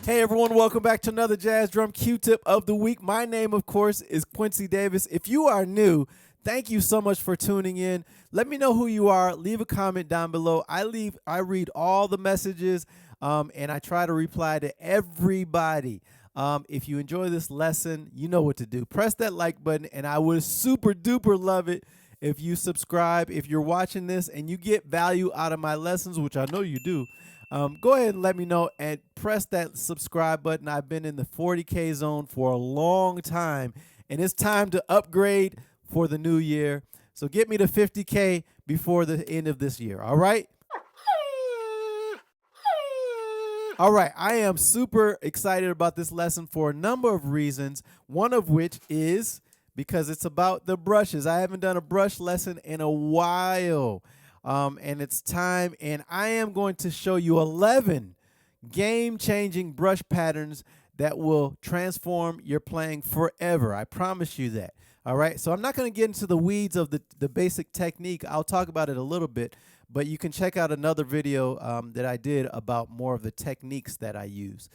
Hey everyone, welcome back to another Jazz Drum Q-Tip of the week. My name, of course, is Quincy Davis. If you are new, thank you so much for tuning in. Let me know who you are. Leave a comment down below. I read all the messages, and I try to reply to everybody. If you enjoy this lesson, you know what to do. Press that like button, and I would super duper love it if you subscribe. If you're watching this and you get value out of my lessons, which I know you do, go ahead and let me know and press that subscribe button. I've been in the 40K zone for a long time, and it's time to upgrade for the new year. So get me to 50K before the end of this year, all right? All right, I am super excited about this lesson for a number of reasons, one of which is because it's about the brushes. I haven't done a brush lesson in a while, and it's time, and I am going to show you 11 game-changing brush patterns that will transform your playing forever. I promise you that. All right, so I'm not going to get into the weeds of the basic technique. I'll talk about it a little bit, but you can check out another video that I did about more of the techniques that I use.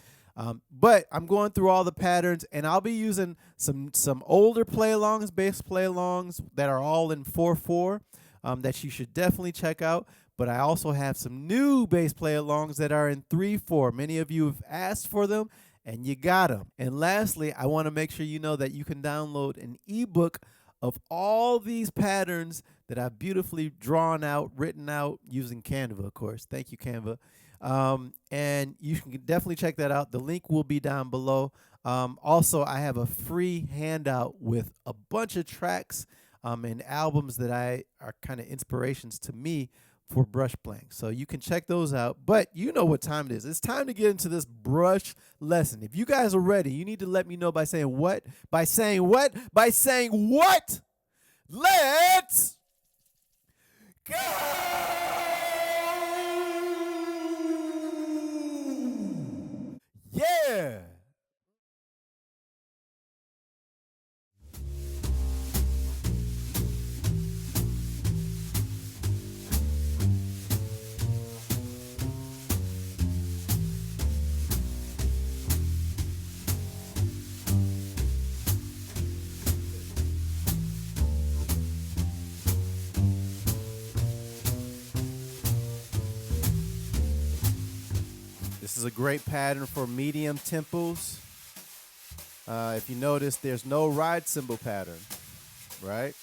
But I'm going through all the patterns, and I'll be using some older play-alongs, bass play-alongs that are all in 4/4 that you should definitely check out. But I also have some new bass play-alongs that are in 3/4. Many of you have asked for them, and you got them. And lastly, I want to make sure you know that you can download an ebook of all these patterns that I've beautifully drawn out, written out using Canva, of course. Thank you, Canva. And you can definitely check that out. The link will be down below. Also, I have a free handout with a bunch of tracks and albums that are kind of inspirations to me for brush playing. So you can check those out. But you know what time it is. It's time to get into this brush lesson. If you guys are ready, you need to let me know by saying what? By saying what? By saying what? Let's go! Yeah! This is a great pattern for medium tempos. If you notice, there's no ride cymbal pattern, right?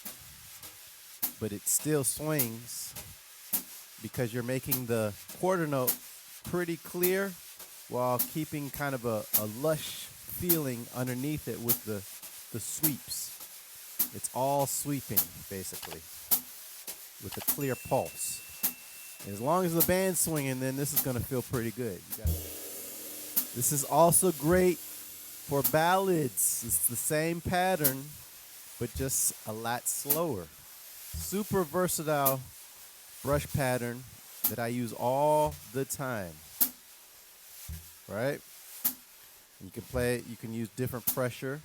But it still swings because you're making the quarter note pretty clear while keeping kind of a lush feeling underneath it with the sweeps. It's all sweeping, basically, with a clear pulse. As long as the band's swinging, then this is going to feel pretty good. This is also great for ballads. It's the same pattern, but just a lot slower. Super versatile brush pattern that I use all the time. Right? You can play it. You can use different pressure.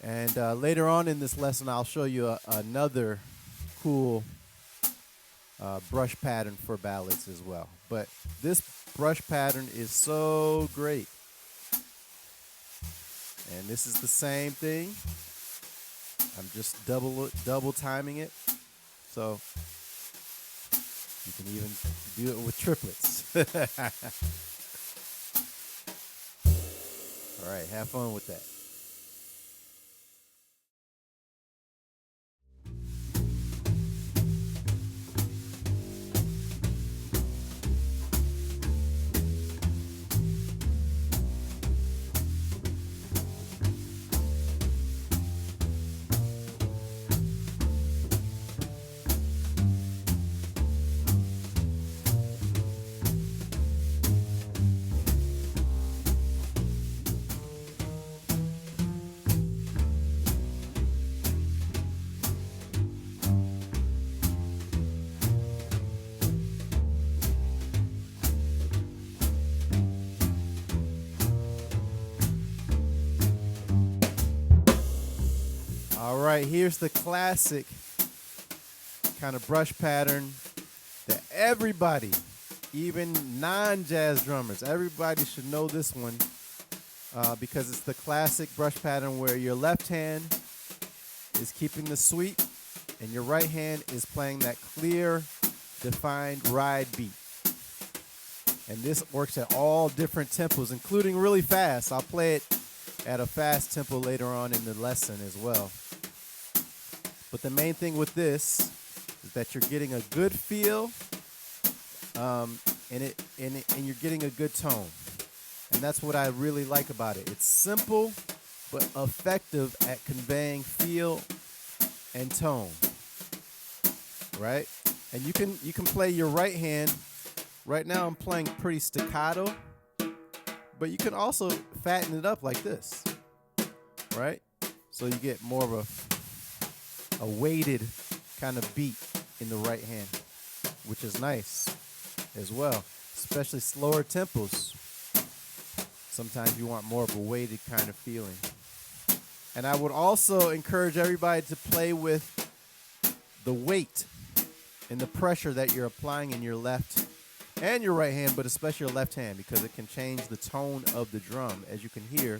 And later on in this lesson, I'll show you another cool brush pattern for ballads as well. But this brush pattern is so great. And this is the same thing. I'm just double timing it. So you can even do it with triplets. All right, have fun with that. All right, here's the classic kind of brush pattern that everybody even non-jazz drummers. Everybody should know this one because it's the classic brush pattern where your left hand is keeping the sweep and your right hand is playing that clear, defined ride beat. And this works at all different tempos, including really fast. I'll play it at a fast tempo later on in the lesson as well. But the main thing with this is that you're getting a good feel, and you're getting a good tone. And that's what I really like about it. It's simple, but effective at conveying feel and tone, right? And you can play your right hand. Right now I'm playing pretty staccato, but you can also fatten it up like this, right? So you get more of a weighted kind of beat in the right hand, which is nice as well, especially slower tempos. Sometimes you want more of a weighted kind of feeling. And I would also encourage everybody to play with the weight and the pressure that you're applying in your left and your right hand, but especially your left hand, because it can change the tone of the drum. As you can hear,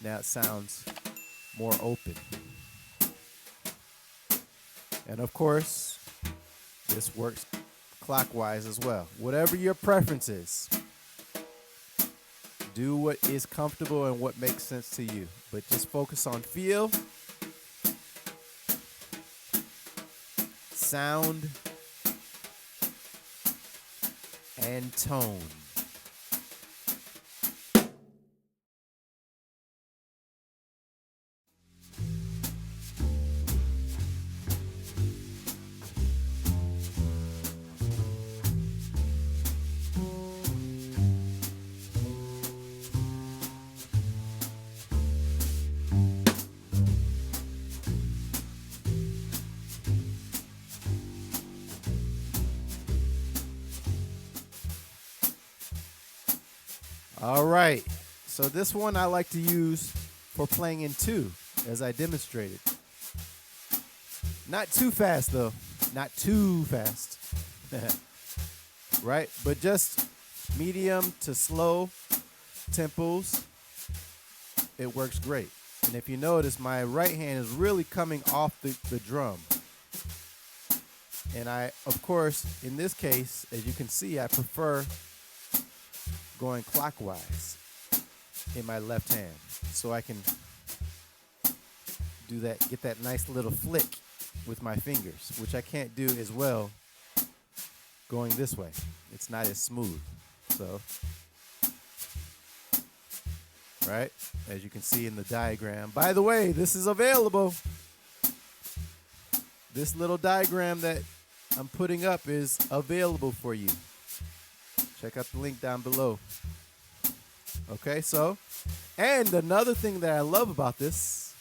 now it sounds more open. And of course, this works clockwise as well. Whatever your preference is, do what is comfortable and what makes sense to you, but just focus on feel, sound, and tone. All right, so this one I like to use for playing in two, as I demonstrated. Not too fast though, not too fast, right? But just medium to slow tempos, it works great. And if you notice, my right hand is really coming off the drum. And I, of course, in this case, as you can see, I prefer going clockwise in my left hand, so I can do that, get that nice little flick with my fingers, which I can't do as well going this way. It's not as smooth. So, right, as you can see in the diagram. By the way, this is available. This little diagram that I'm putting up is available for you. Check out the link down below. Okay, so, and another thing that I love about this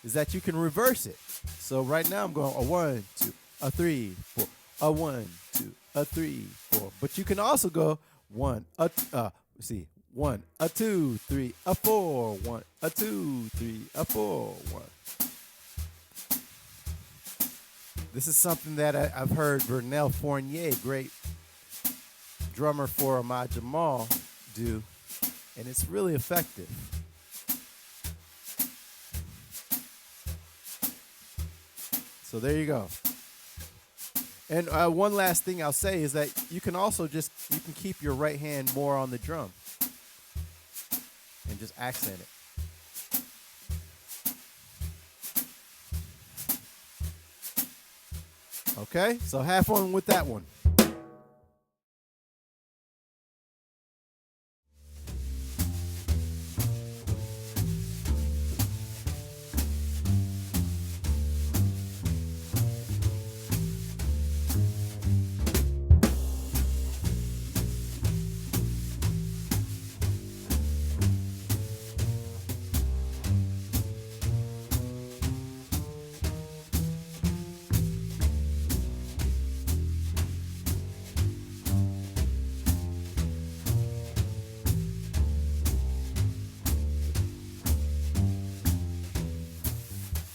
is that you can reverse it. So right now I'm going a 1, 2, a 3, 4, a 1, 2, a 3, 4. But you can also go 1, a 2, 3, a 4, 1, a 2, 3, a 4, 1. This is something that I've heard Vernell Fournier, great drummer for Ahmad Jamal, do, and it's really effective. So there you go. And one last thing I'll say is that you can also you can keep your right hand more on the drum and just accent it. Okay, so have fun with that one.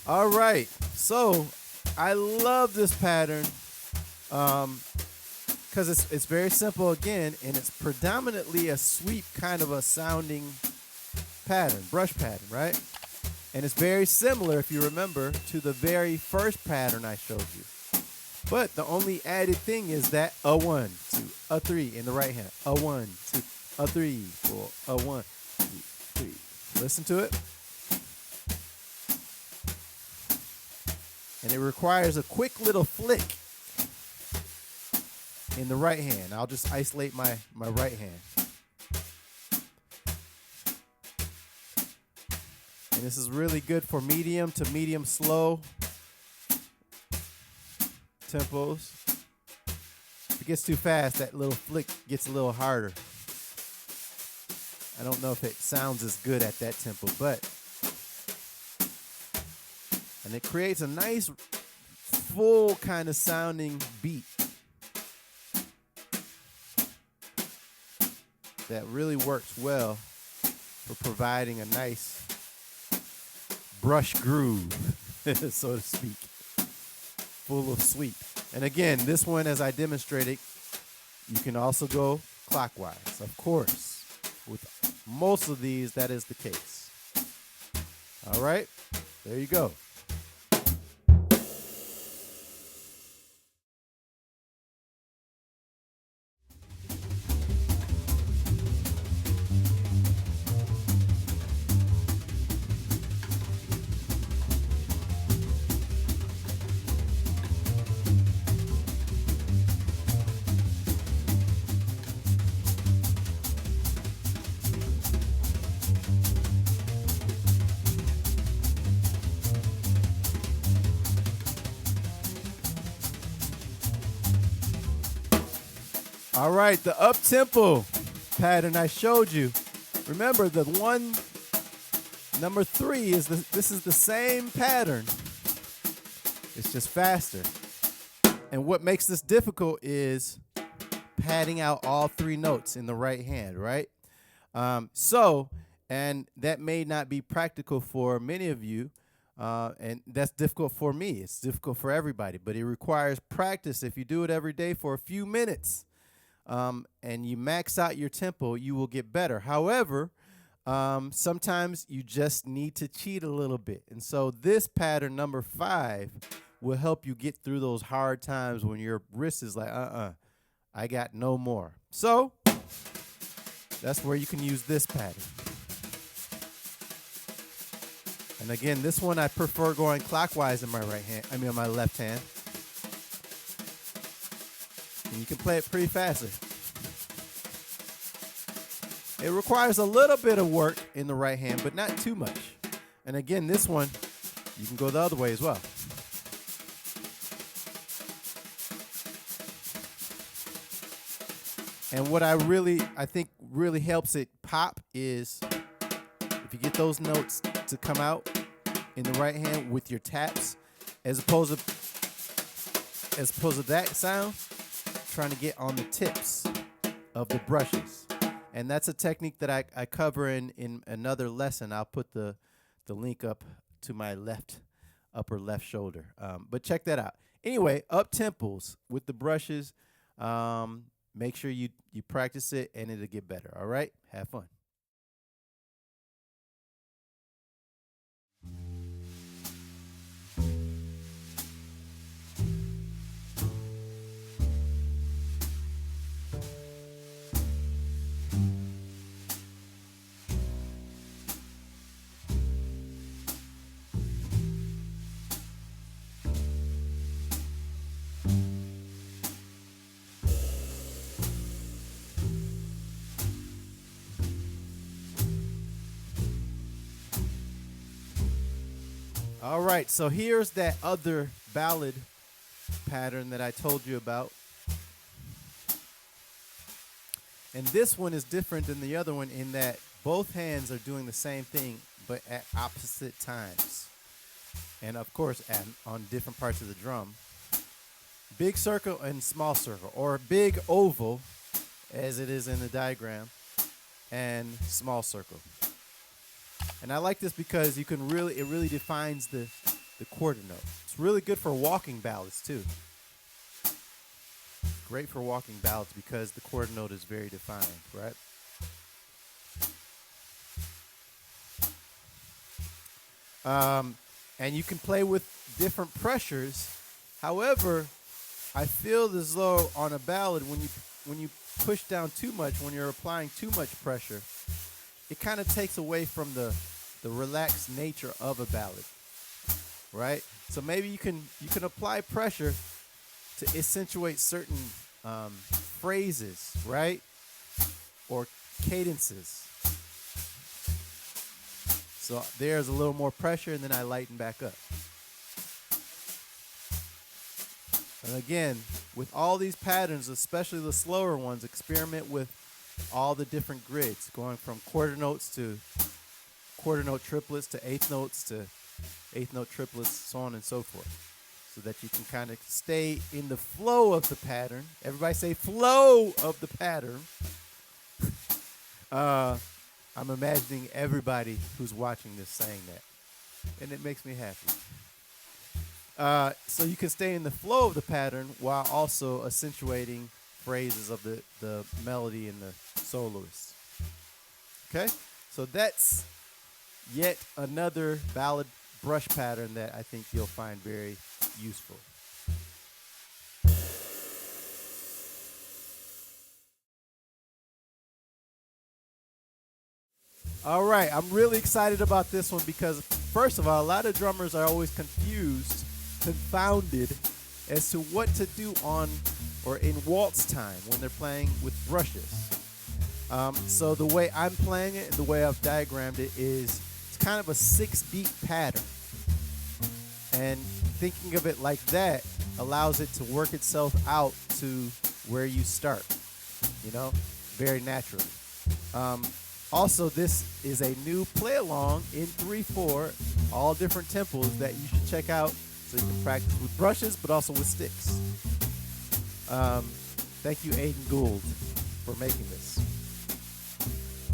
All right, so I love this pattern because it's very simple again, and it's predominantly a sweep kind of a sounding pattern, brush pattern, right? And it's very similar, if you remember, to the very first pattern I showed you. But the only added thing is that a 1, 2, a 3 in the right hand. A 1, 2, a 3, 4, a 1, 2, 3. Listen to it. And it requires a quick little flick in the right hand. I'll just isolate my right hand. And this is really good for medium to medium slow tempos. If it gets too fast, that little flick gets a little harder. I don't know if it sounds as good at that tempo, but and it creates a nice full kind of sounding beat that really works well for providing a nice brush groove, so to speak, full of sweep. And again, this one, as I demonstrated, you can also go clockwise. Of course, with most of these, that is the case. All right, there you go. All right, the up-tempo pattern I showed you. Remember, the one, number 3, this is the same pattern. It's just faster. And what makes this difficult is padding out all 3 notes in the right hand, right? And that may not be practical for many of you, and that's difficult for me. It's difficult for everybody, but it requires practice. If you do it every day for a few minutes, and you max out your tempo, you will get better. However, sometimes you just need to cheat a little bit. And so this pattern, number 5, will help you get through those hard times when your wrist is like, I got no more. So that's where you can use this pattern. And again, this one I prefer going clockwise in my my left hand. And you can play it pretty faster. It requires a little bit of work in the right hand, but not too much. And again, this one, you can go the other way as well. And what I think really helps it pop is if you get those notes to come out in the right hand with your taps, as opposed to that sound, trying to get on the tips of the brushes. And that's a technique that I cover in another lesson. I'll put the link up to my upper left shoulder. But check that out. Anyway, up tempos with the brushes. Make sure you practice it and it'll get better. All right? Have fun. All right, so here's that other ballad pattern that I told you about. And this one is different than the other one in that both hands are doing the same thing, but at opposite times. And of course, on different parts of the drum. Big circle and small circle, or big oval, as it is in the diagram, and small circle. And I like this because it really defines the quarter note. It's really good for walking ballads too. Great for walking ballads because the quarter note is very defined, right? And you can play with different pressures. However, I feel as though on a ballad, when you push down too much, when you're applying too much pressure, it kind of takes away from the relaxed nature of a ballad, right? So maybe you can apply pressure to accentuate certain phrases, right? Or cadences. So there's a little more pressure, and then I lighten back up. And again, with all these patterns, especially the slower ones, experiment with all the different grids, going from quarter notes to quarter note triplets to eighth notes to eighth note triplets, so on and so forth, so that you can kind of stay in the flow of the pattern. Everybody say flow of the pattern. I'm imagining everybody who's watching this saying that, and it makes me happy. So you can stay in the flow of the pattern while also accentuating phrases of the melody and the soloist. Okay? So that's yet another ballad brush pattern that I think you'll find very useful. All right, I'm really excited about this one because, first of all, a lot of drummers are always confounded as to what to do on or in waltz time when they're playing with brushes. So the way I'm playing it and the way I've diagrammed it is it's kind of a 6-beat pattern. And thinking of it like that allows it to work itself out to where you start, you know, very naturally. Also, this is a new play-along in 3/4, all different tempos that you should check out so you can practice with brushes, but also with sticks. Thank you, Aiden Gould, for making this.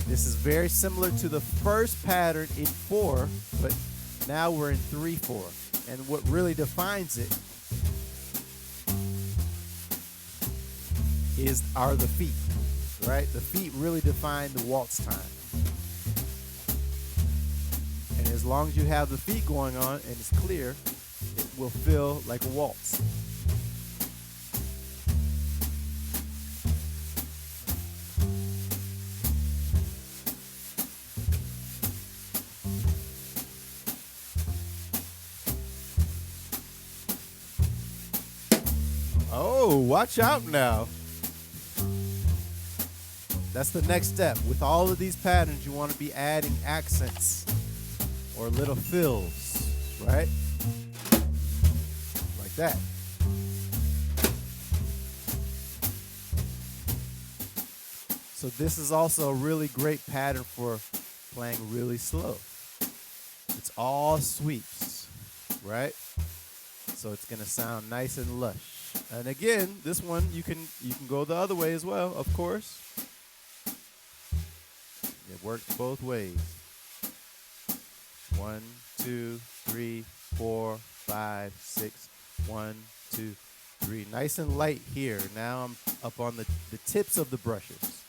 This is very similar to the first pattern in 4, but now we're in 3/4. And what really defines it are the feet. Right? The feet really define the waltz time. And as long as you have the feet going on and it's clear, it will feel like a waltz. Oh, watch out now. That's the next step. With all of these patterns, you want to be adding accents or little fills, right? Like that. So this is also a really great pattern for playing really slow. It's all sweeps, right? So it's going to sound nice and lush. And again, this one you can go the other way as well, of course. It works both ways. 1, 2, 3, 4, 5, 6. 1, 2, 3. Nice and light here. Now I'm up on the tips of the brushes.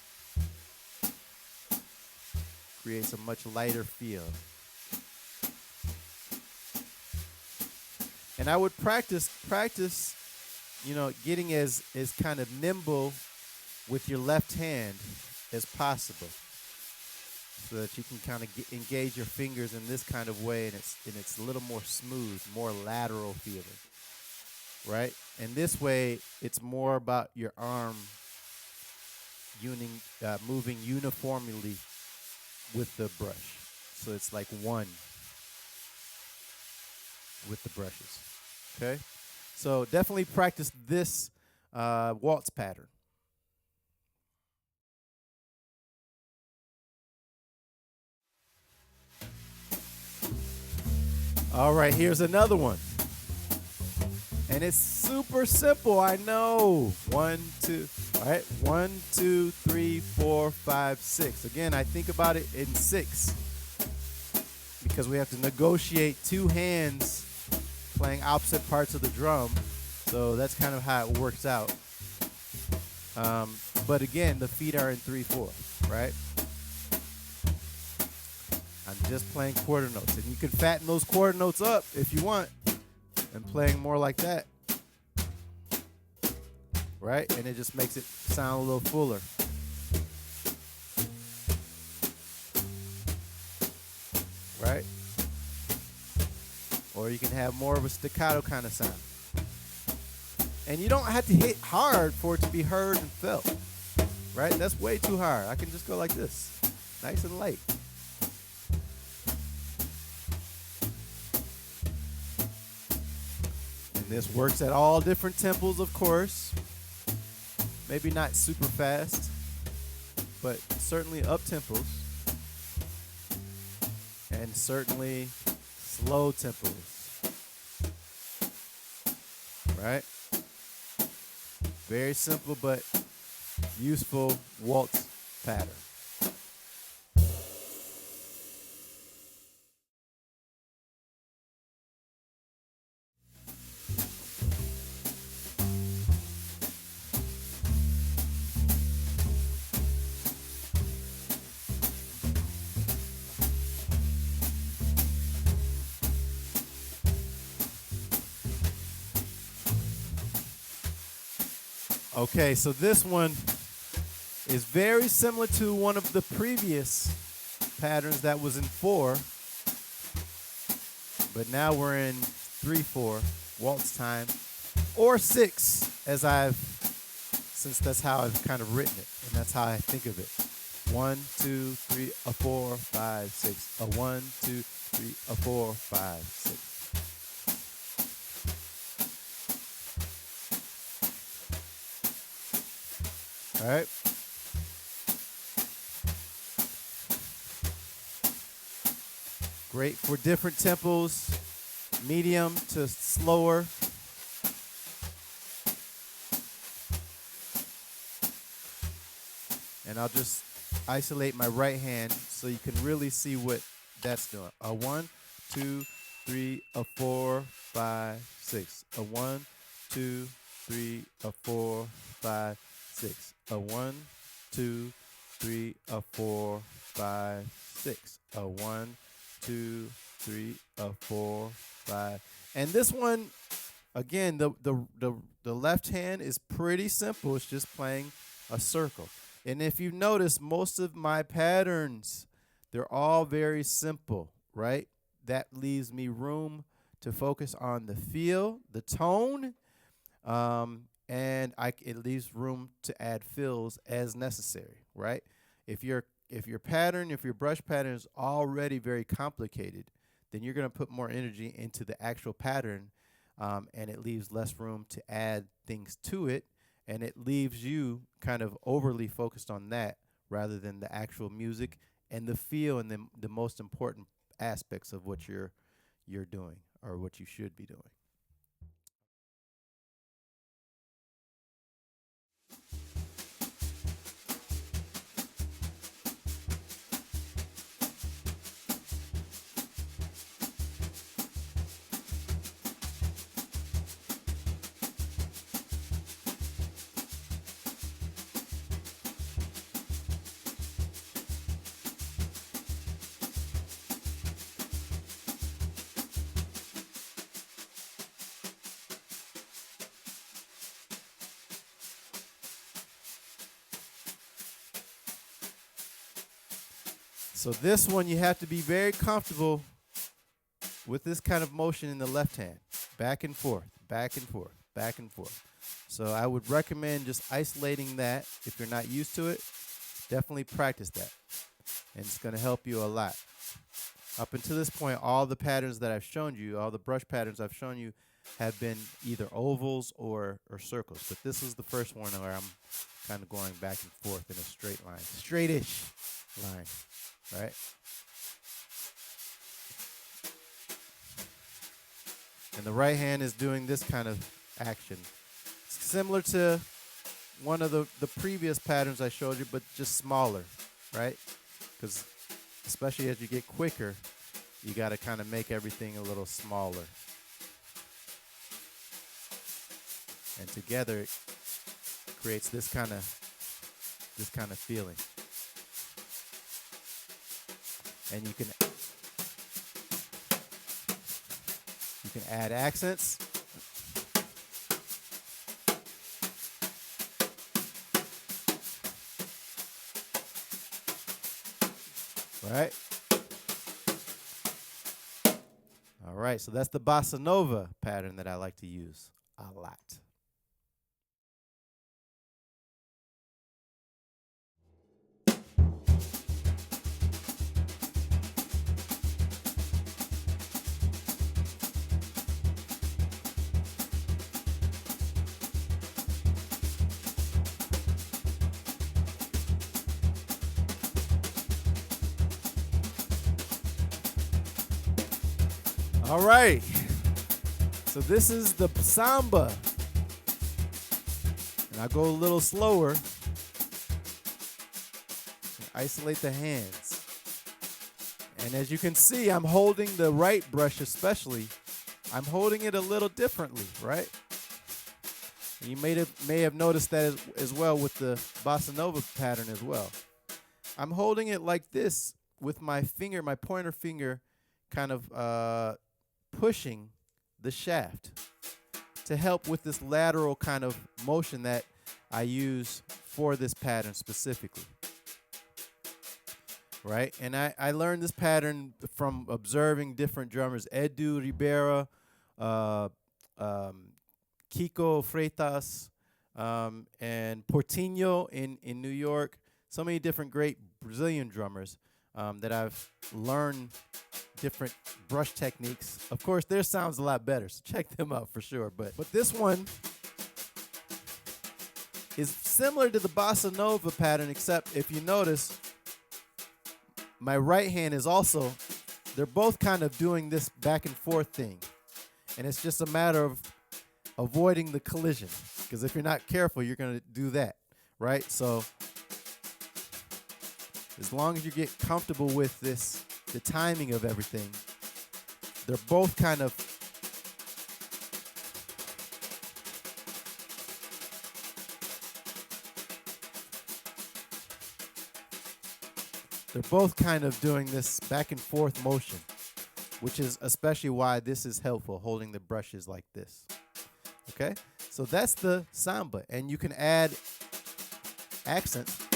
Creates a much lighter feel. And I would practice, you know, getting as kind of nimble with your left hand as possible, so that you can kind of engage your fingers in this kind of way, and it's a little more smooth, more lateral feeling, right? And this way, it's more about your arm moving uniformly with the brush. So it's like one with the brushes, okay? So definitely practice this waltz pattern. All right, here's another one. And it's super simple, I know. 1, 2, all right, 1, 2, 3, 4, 5, 6. Again, I think about it in 6 because we have to negotiate 2 hands playing opposite parts of the drum. So that's kind of how it works out. But again, the feet are in 3/4, right? I'm just playing quarter notes. And you can fatten those quarter notes up if you want and playing more like that, right? And it just makes it sound a little fuller. Right? Or you can have more of a staccato kind of sound. And you don't have to hit hard for it to be heard and felt, right? That's way too hard. I can just go like this, nice and light. And this works at all different tempos, of course. Maybe not super fast, but certainly up tempos. And certainly slow tempos, right? Very simple but useful waltz pattern. Okay, so this one is very similar to one of the previous patterns that was in 4, but now we're in 3/4 waltz time, or 6, since that's how I've kind of written it, and that's how I think of it. 1, 2, 3, 4, 5, 6. 1, 2, 3, 4, 5, 6. All right. Great for different tempos, medium to slower. And I'll just isolate my right hand so you can really see what that's doing. 1, 2, 3, 4, 5, 6. 1, 2, 3, 4, 5, 6. 1, 2, 3, 4, 5, 6. 1, 2, 3, 4, 5. And this one, again, the left hand is pretty simple. It's just playing a circle. And if you notice, most of my patterns, they're all very simple, right? That leaves me room to focus on the feel, the tone, and it leaves room to add fills as necessary, right? If your brush pattern is already very complicated, then you're going to put more energy into the actual pattern, and it leaves less room to add things to it, and it leaves you kind of overly focused on that rather than the actual music and the feel and the most important aspects of what you're doing or what you should be doing. So this one, you have to be very comfortable with this kind of motion in the left hand. Back and forth, back and forth, back and forth. So I would recommend just isolating that. If you're not used to it, definitely practice that. And it's going to help you a lot. Up until this point, all the patterns that I've shown you, all the brush patterns I've shown you, have been either ovals or circles. But this is the first one where I'm kind of going back and forth in a straight line, straightish line. Right? And the right hand is doing this kind of action. It's similar to one of the previous patterns I showed you, but just smaller, right? Because especially as you get quicker, you got to kind of make everything a little smaller. And together it creates this kind of feeling. And you can add accents. Right? All right, so that's the Bossa Nova pattern that I like to use a lot. All right, so this is the Samba, and I go a little slower, isolate the hands, and as you can see, I'm holding the right brush especially, I'm holding it a little differently, right? And you may have noticed that as well with the Bossa Nova pattern as well. I'm holding it like this with my finger, my pointer finger, kind of pushing the shaft to help with this lateral kind of motion that I use for this pattern specifically. Right? And I learned this pattern from observing different drummers, Edu Ribera, Kiko Freitas, and Portinho in New York. So many different great Brazilian drummers that I've learned different brush techniques. Of course, theirs sounds a lot better, so check them out for sure. But this one is similar to the Bossa Nova pattern, except if you notice, my right hand is also, they're both kind of doing this back and forth thing. And it's just a matter of avoiding the collision, because if you're not careful, you're going to do that, right? So as long as you get comfortable with this, the timing of everything, they're both kind of doing this back and forth motion, which is especially why this is helpful, holding the brushes like this. Okay, so that's the Samba, and you can add accents.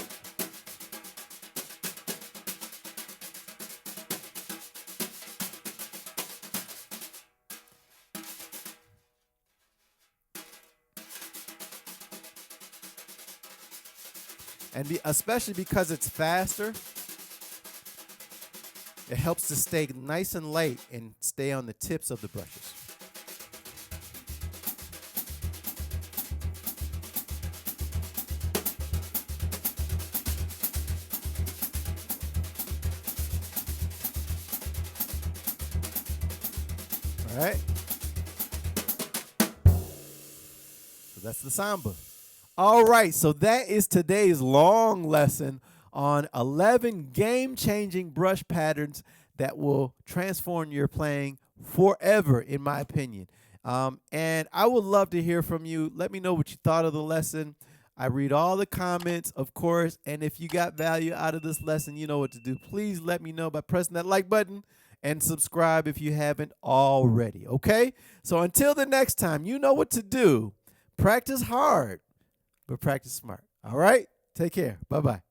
And especially because it's faster, it helps to stay nice and light and stay on the tips of the brushes. All right. So that's the Samba. All right, so that is today's long lesson on 11 game-changing brush patterns that will transform your playing forever, in my opinion. And I would love to hear from you. Let me know what you thought of the lesson. I read all the comments, of course, and if you got value out of this lesson, you know what to do. Please let me know by pressing that like button and subscribe if you haven't already, okay? So until the next time, you know what to do. Practice hard, but practice smart. All right? Take care. Bye-bye.